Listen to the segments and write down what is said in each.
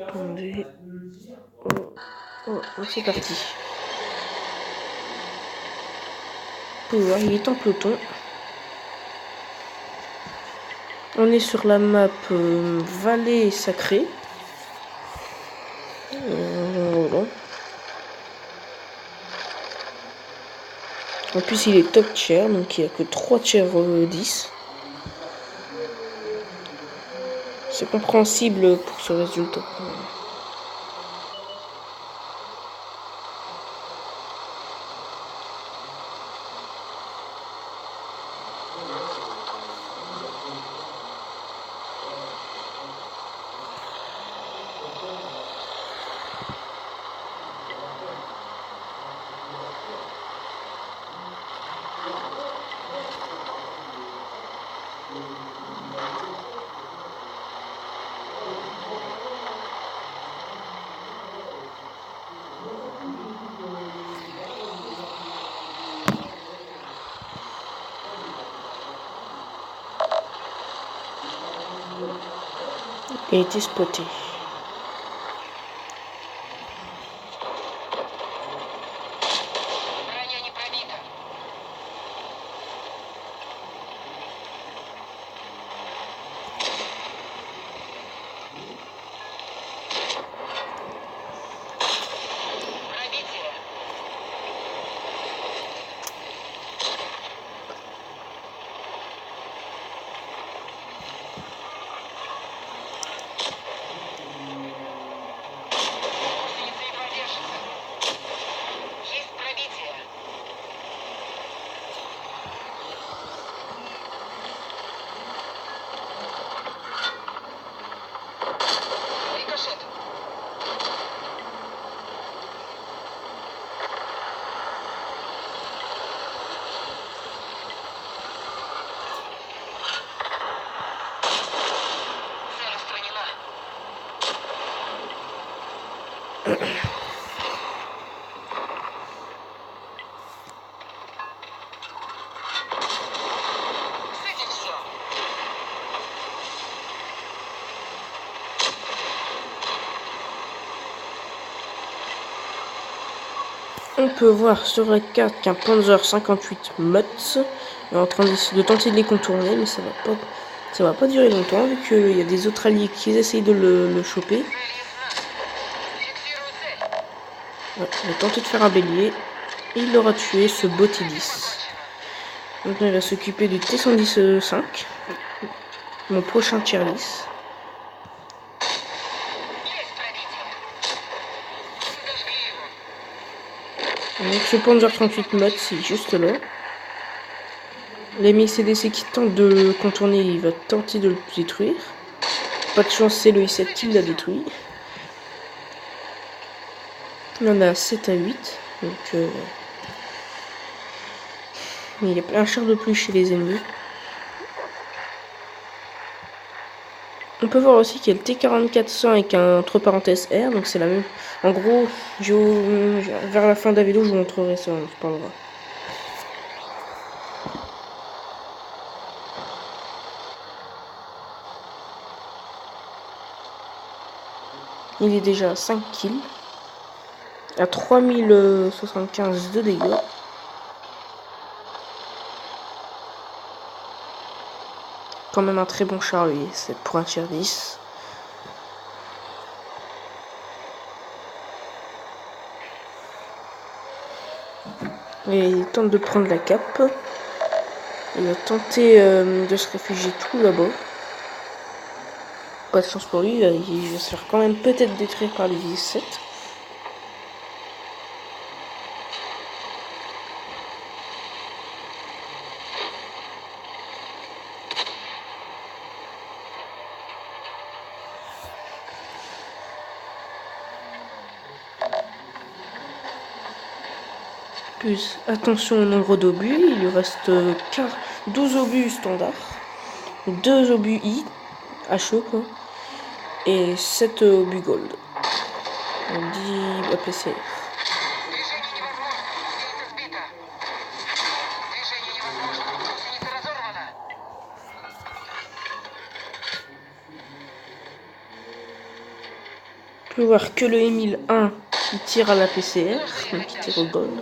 Attendez. Oh, c'est parti. Vous pouvez voir, il est en peloton. On est sur la map Vallée Sacrée. Voilà. En plus, il est top tier, donc il n'y a que 3 tiers 10. C'est compréhensible pour ce résultat. Il a été spoté. On peut voir sur la carte qu'un Panzer 58 Mutz est en train de tenter de les contourner, mais ça va pas durer longtemps vu qu'il y a des autres alliés qui essayent de le choper. Ouais, il a tenté de faire un bélier et il l'aura tué, ce Botidis. Maintenant il va s'occuper du T-115, mon prochain tier list. Donc ce Panzer 38 Mutz, c'est juste là. L'ami CDC qui tente de le contourner, il va tenter de le détruire. Pas de chance, c'est le I-7 qui l'a détruit. Il y en a 7 à 8. Donc il y a un char de plus chez les ennemis. On peut voir aussi qu'il y a le T-4400 avec un entre parenthèses R. Donc c'est la même. En gros, vers la fin de la vidéo, je vous montrerai ça. On se parlera. Il est déjà à 5 kills. À 3075 de dégâts. Quand même un très bon char, lui. C'est pour un tier 10. Et il tente de prendre la cape. Il va tenter de se réfugier tout là-bas. Pas de chance pour lui, il va se faire quand même peut-être détruire par les I-7. Plus attention au nombre d'obus, il lui reste 12 obus standard, 2 obus I, HE quoi, et 7 obus gold. On dit APC. On peut voir que le M1001 qui tire à la PCR, donc qui tire au gold.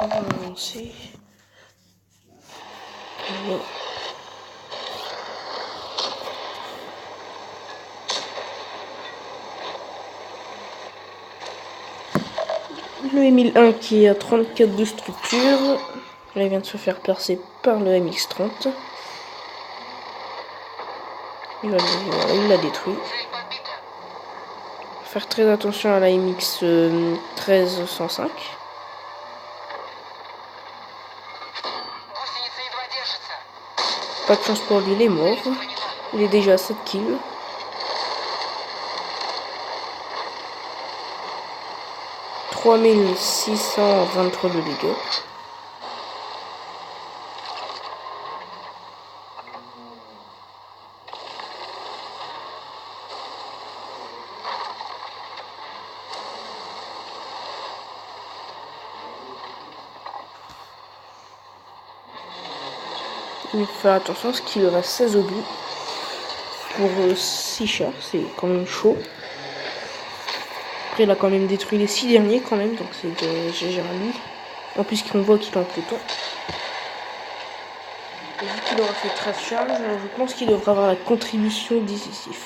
On va avancer. Voilà. Le M1001 qui est à 34 de structure. Là, il vient de se faire percer par le MX30. Il l'a détruit. Faire très attention à la MX1305. Pas de chance pour lui, il est mort. Il est déjà à 7 kills. « 3623 de dégâts. Il faut faire attention parce qu'il reste 16 obus pour 6 chars, c'est quand même chaud. Après, il a quand même détruit les 6 derniers quand même, donc c'est GG à lui. En plus qu'on voit qu'il est en peloton. Et vu qu'il aura fait 13 charges, je pense qu'il devra avoir la contribution décisive.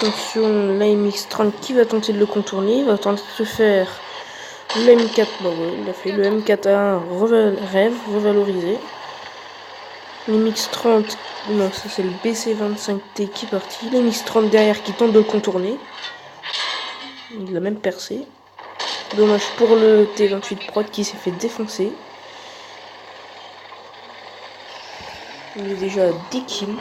Attention, la MX30 qui va tenter de le contourner, il va tenter de se faire le M4, bah ouais, il a fait le M4A1 revalorisé. L'MX30, non ça c'est le BC25T qui est parti, l'MX30 derrière qui tente de le contourner. Il l'a même percé. Dommage pour le T28 Prod qui s'est fait défoncer. Il est déjà à 10 kills.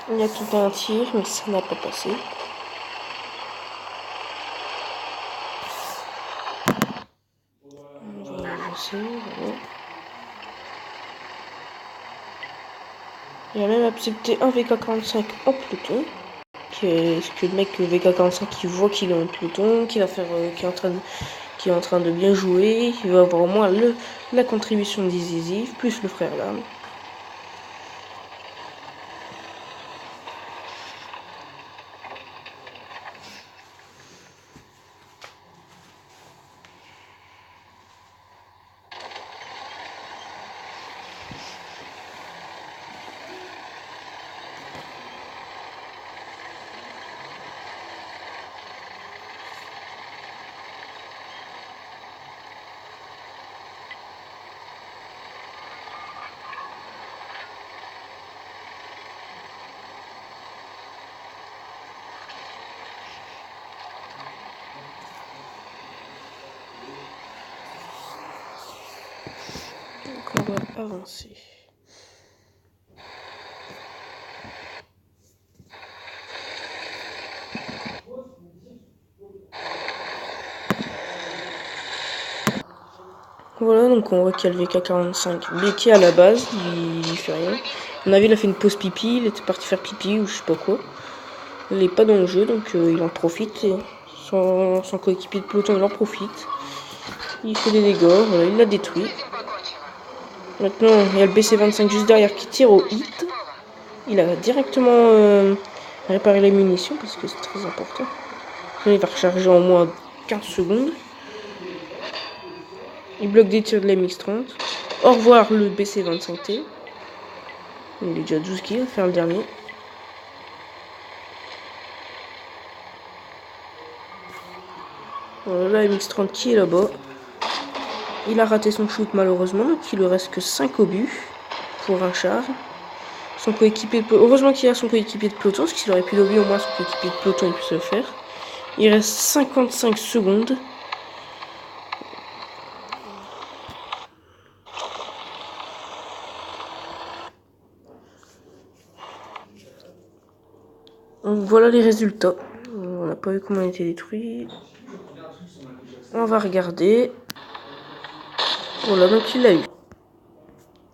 Il y a tout un tir, mais ça n'a pas passé. On va avancer, voilà. Il a même accepté un VK45 en peloton. Est-ce que le mec VK45 il voit qu'il est en peloton, qu'il va faire, qui est en train de bien jouer, il va avoir au moins la contribution décisive, plus le frère d'armes. On va avancer. Voilà, donc on voit qu'il y a le VK45 bloqué à la base, il fait rien. À mon avis, il a fait une pause pipi, il était parti faire pipi ou je sais pas quoi. Il n'est pas dans le jeu, donc il en profite. Et son coéquipier de peloton, il en profite. Il fait des dégâts, voilà, il l'a détruit. Maintenant, il y a le BC25 juste derrière qui tire au hit. Il a directement réparé les munitions parce que c'est très important. Il va recharger en moins 15 secondes. Il bloque des tirs de la MX30. Au revoir le BC25T. Il est déjà à 12 kills, faire le dernier. Voilà la MX30 qui est là-bas. Il a raté son shoot malheureusement, donc il lui reste que 5 obus pour un char. Son coéquipier de peloton, heureusement qu'il a son coéquipier de peloton, parce qu'il aurait pu l'obus au moins son coéquipier de peloton, il peut se le faire. Il reste 55 secondes. Donc voilà les résultats. On n'a pas vu comment il a été détruit. On va regarder. Voilà, donc il l'a eu.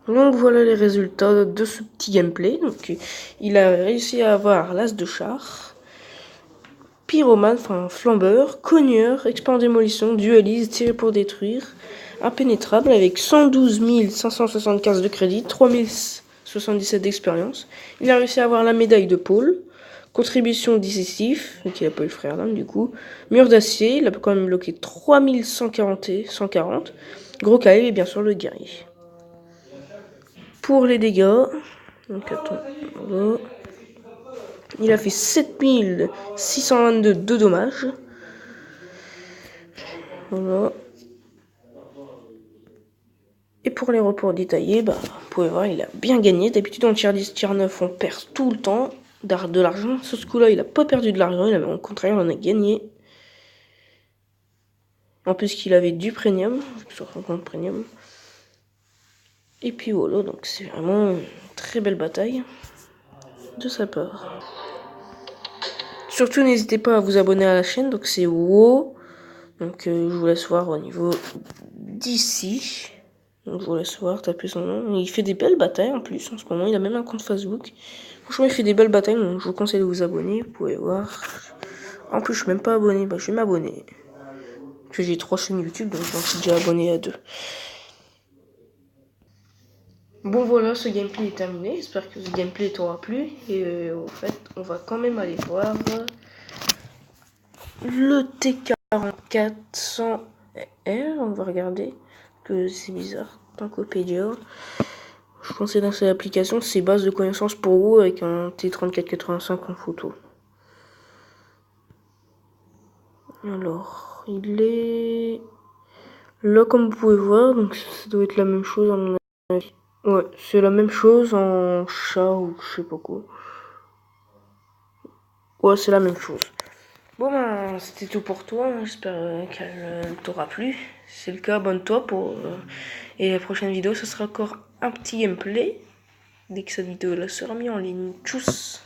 Donc voilà les résultats de ce petit gameplay. Donc il a réussi à avoir l'as de char, pyromane, enfin flambeur, cogneur, expert en démolition, dualise, tiré pour détruire, impénétrable avec 112 575 de crédit, 3077 d'expérience. Il a réussi à avoir la médaille de pôle, contribution décisif, donc il n'a pas eu le frère d'âme du coup, mur d'acier, il a quand même bloqué 3140, gros calibre et bien sûr le guerrier. Pour les dégâts, donc attends, voilà. Il a fait 7622 de dommages. Voilà. Et pour les reports détaillés, bah, vous pouvez voir, il a bien gagné. D'habitude, en tier 10, tier 9, on perd tout le temps de l'argent. Sur ce coup-là, il a pas perdu de l'argent, au contraire, il en a gagné. En plus qu'il avait du premium, sur son compte premium. Et puis voilà, donc c'est vraiment une très belle bataille de sa part. Surtout, n'hésitez pas à vous abonner à la chaîne, donc c'est WoW. Donc je vous laisse voir au niveau d'ici. Donc je vous laisse voir, taper son nom. Il fait des belles batailles en plus en ce moment, il a même un compte Facebook. Franchement, il fait des belles batailles, donc je vous conseille de vous abonner, vous pouvez voir. En plus, je suis même pas abonné, bah je vais m'abonner. Parce que j'ai 3 chaînes YouTube, donc j'en suis déjà abonné à 2. Bon voilà, ce gameplay est terminé, j'espère que ce gameplay t'aura plu. Et en fait, on va quand même aller voir le T44 100R, on va regarder, que c'est bizarre, Tankopédia. Je pense que dans cette application, c'est base de connaissances pour vous avec un T3485 en photo. Alors, il est là comme vous pouvez voir, donc ça doit être la même chose à mon avis. Ouais, c'est la même chose en chat ou je sais pas quoi. Ouais, c'est la même chose. Bon ben, c'était tout pour toi, j'espère qu'elle t'aura plu. Si c'est le cas, abonne-toi pour... et la prochaine vidéo, ce sera encore un petit gameplay. Dès que cette vidéo là sera mise en ligne. Tchuss!